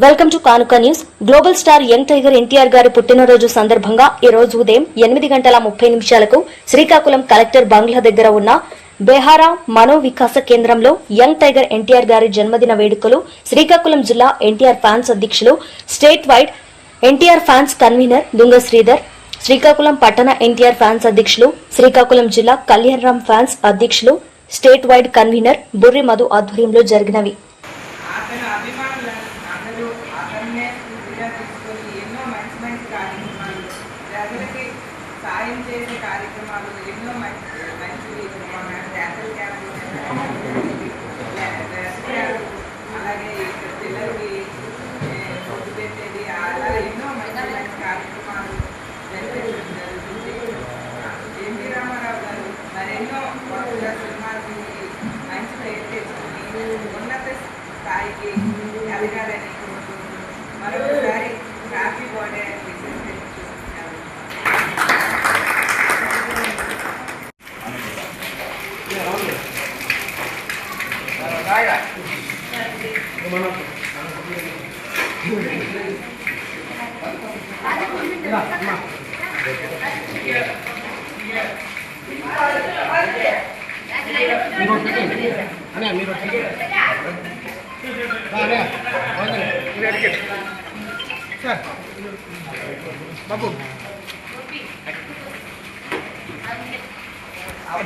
Welcome to కానుక news. Global star young tiger NTR గారి పుట్టినరోజు సందర్భంగా ఈ రోజు ఉదయం 8:30 శ్రీకాకుళం కలెక్టర్ బంగ్లా దగ్గర ఉన్న బెహారా మనో వికాస కేంద్రంలో యంగ్ టైగర్ ఎన్టీఆర్ గారి జన్మదిన వేడుకలు శ్రీకాకుళం జిల్లా ఎన్టీఆర్ ఫ్యాన్స్ అధ్యక్షులు, state wide NTR fans convenor Dunga Sridhar, Srikakulam పట్టణ ఎన్టీఆర్ ఫ్యాన్స్ అధ్యక్షులు, శ్రీకాకుళం జిల్లా కళ్యాణరామ్ ఫ్యాన్స్ అధ్యక్షులు, state wide convenor Burri Madhu ఆధ్వర్యంలో జరిగినవి. సాయం చేసే కార్యక్రమాలు ఎన్నో మంచివి నేషనల్ క్యాంపులు, అలాగే పిల్లలకి ఫుడ్ పెట్టేది, అలా ఎన్నో మంచి మంచి కార్యక్రమాలు జరిపించడం జరుగుతుంది. ఎన్టీ రామారావు గారు మరెన్నో కొత్తగా సినిమాలకి మంచి పేరు తెచ్చుకుని ఉన్నత స్థాయికి ఎదగాలని కోరుకుంటున్నాను. మరొకసారి హ్యాపీ బర్త్డే అని విశేష బాబు